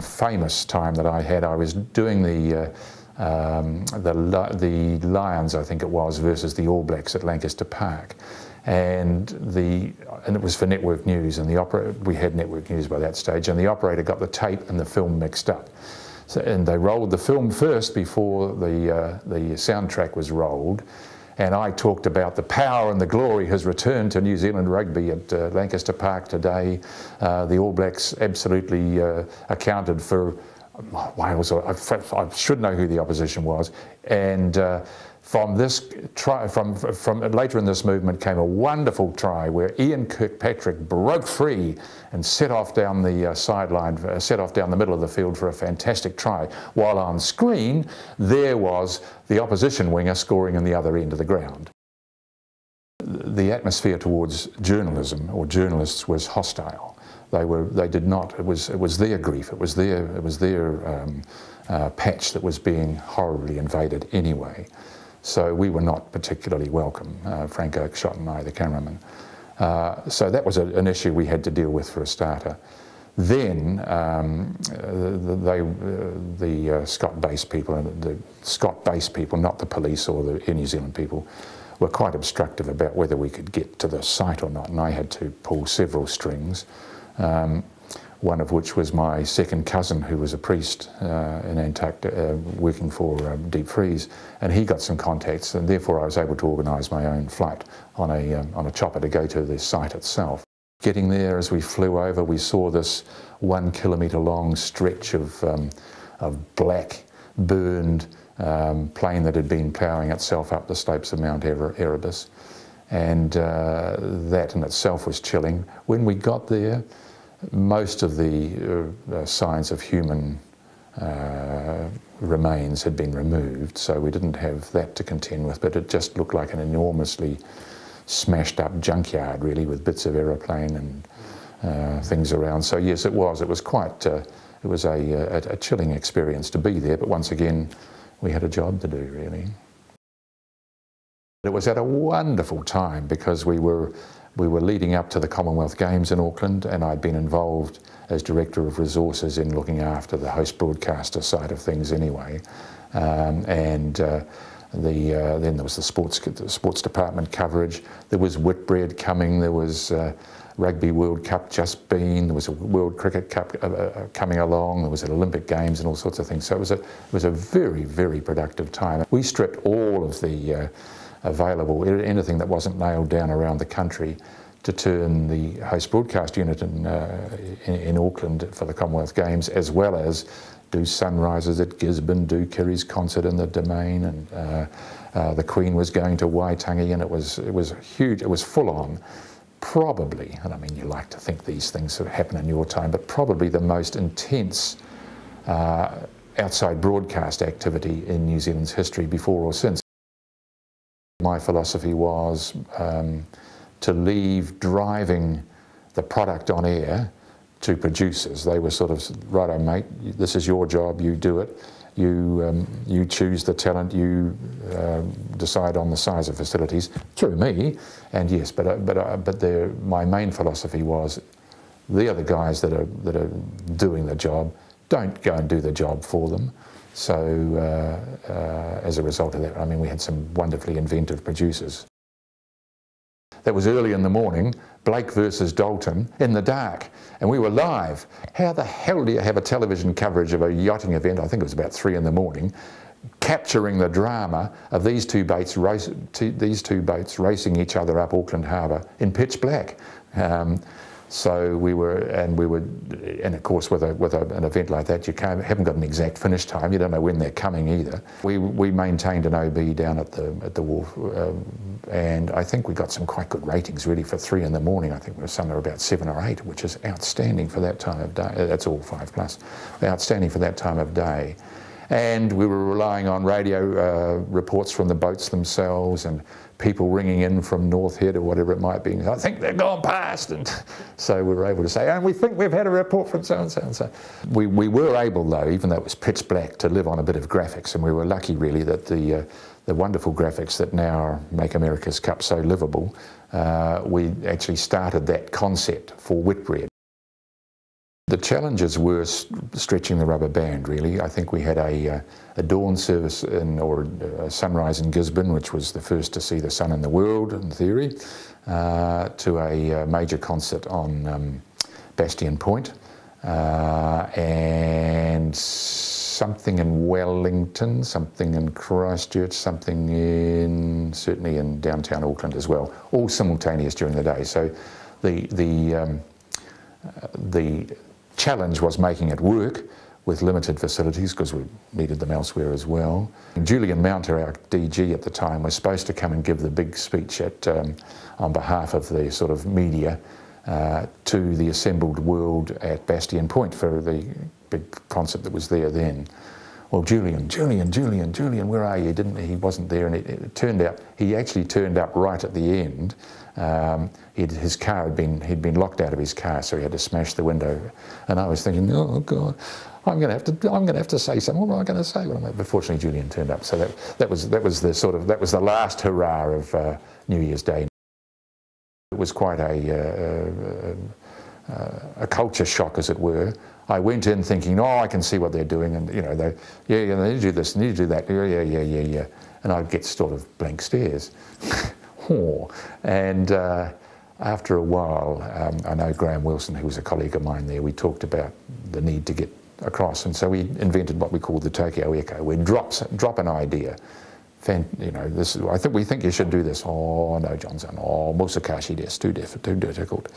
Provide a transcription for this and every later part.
famous time that I had. I was doing the Lions, I think it was, versus the All Blacks at Lancaster Park, and it was for Network News, and we had Network News by that stage, and the operator got the tape and the film mixed up. So, and they rolled the film first before the soundtrack was rolled, and I talked about the power and the glory has returned to New Zealand rugby at Lancaster Park today. The All Blacks absolutely accounted for Wales. I should know who the opposition was, and from this try, from later in this movement came a wonderful try where Ian Kirkpatrick broke free and set off down the sideline, set off down the middle of the field for a fantastic try, while on screen there was the opposition winger scoring in the other end of the ground. The atmosphere towards journalism or journalists was hostile. They did not. It was their grief. It was their patch that was being horribly invaded anyway. So we were not particularly welcome, Frank Oakeshott and I, the cameraman. So that was an issue we had to deal with for a starter. Then the Scott-based people, not the police or the Air New Zealand people, were quite obstructive about whether we could get to the site or not, and I had to pull several strings. One of which was my second cousin, who was a priest in Antarctica, working for Deep Freeze, and he got some contacts, and therefore I was able to organise my own flight on a chopper to go to the site itself. Getting there, as we flew over, we saw this 1 kilometre long stretch of black, burned plane that had been ploughing itself up the slopes of Mount Erebus, and that in itself was chilling. When we got there, most of the signs of human remains had been removed, so we didn't have that to contend with, but it just looked like an enormously smashed up junkyard, really, with bits of aeroplane and things around. So yes, it was quite, it was a chilling experience to be there, but once again, we had a job to do, really. It was at a wonderful time because we were leading up to the Commonwealth Games in Auckland, and I'd been involved as Director of Resources in looking after the host broadcaster side of things anyway. Then there was the sports department coverage. There was Whitbread coming, there was Rugby World Cup just been, there was a World Cricket Cup coming along, there was an Olympic Games and all sorts of things. So it was a very, very productive time. We stripped all of the available, anything that wasn't nailed down around the country, to turn the host broadcast unit in Auckland for the Commonwealth Games, as well as do sunrises at Gisborne, do Kirry's concert in the Domain, and the Queen was going to Waitangi, and it was huge. It was full on. Probably, and I mean, you like to think these things sort of happen in your time, but probably the most intense outside broadcast activity in New Zealand's history, before or since. My philosophy was to leave driving the product on air to producers. They were sort of, righto mate, this is your job, you do it. You choose the talent, you decide on the size of facilities through me. And yes, but my main philosophy was, they are the guys that are doing the job. Don't go and do the job for them. So as a result of that, I mean, we had some wonderfully inventive producers. That was early in the morning, Blake versus Dalton, in the dark, and we were live. How the hell do you have a television coverage of a yachting event, I think it was about 3 in the morning, capturing the drama of these two boats racing each other up Auckland Harbour in pitch black? So we were, and of course with an event like that, you haven't got an exact finish time. You don't know when they're coming either. We maintained an OB down at the wharf, and I think we got some quite good ratings really for 3 in the morning. I think we were somewhere about 7 or 8, which is outstanding for that time of day. That's all 5+, outstanding for that time of day. And we were relying on radio reports from the boats themselves, and people ringing in from North Head or whatever it might be. I think they've gone past, and so we were able to say, and we think we've had a report from so and so and so. We were able, though, even though it was pitch black, to live on a bit of graphics, and we were lucky really that the wonderful graphics that now make America's Cup so livable, we actually started that concept for Whitbread. The challenges were stretching the rubber band, really. I think we had a dawn service or a sunrise in Gisborne, which was the first to see the sun in the world, in theory, to a major concert on Bastion Point, and something in Wellington, something in Christchurch, something certainly in downtown Auckland as well, all simultaneous during the day. So the challenge was making it work with limited facilities, because we needed them elsewhere as well. Julian Mounter, our DG at the time, was supposed to come and give the big speech on behalf of the sort of media to the assembled world at Bastion Point for the big concert that was there then. Well, Julian, where are you? He wasn't there, and it turned out he actually turned up right at the end. His car he'd been locked out of his car, so he had to smash the window. And I was thinking, oh God, I'm going to have to say something. What am I going to say? But fortunately, Julian turned up. So that was the last hurrah of New Year's Day. It was quite a culture shock, as it were. I went in thinking, oh, I can see what they're doing, and you know, they need to do this, need to do that, yeah, and I'd get sort of blank stares. And after a while, I know Graham Wilson, who was a colleague of mine there, we talked about the need to get across, and so we invented what we called the Tokyo Echo, where drop an idea. You know, we think you should do this. Oh no, Johnson. Oh, Musakashi, this too difficult.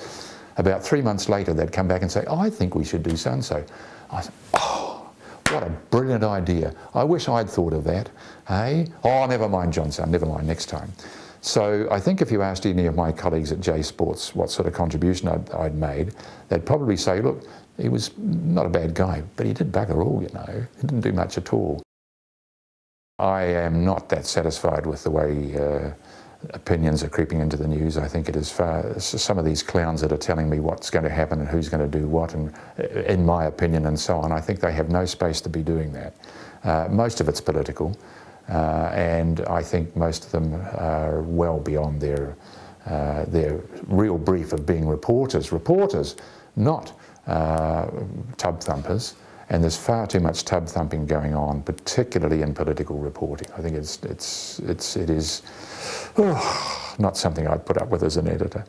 About 3 months later, they'd come back and say, oh, I think we should do so and so. I said, oh, what a brilliant idea. I wish I'd thought of that. Hey? Oh, never mind, Johnson, never mind, next time. So I think if you asked any of my colleagues at J Sports what sort of contribution I'd made, they'd probably say, look, he was not a bad guy, but he did bugger all, you know. He didn't do much at all. I am not that satisfied with the way opinions are creeping into the news. I think it is some of these clowns that are telling me what's going to happen and who's going to do what, and in my opinion and so on. I think they have no space to be doing that. Most of it's political, and I think most of them are well beyond their real brief of being reporters, not tub thumpers. And there's far too much tub thumping going on, particularly in political reporting. I think it is not something I'd put up with as an editor.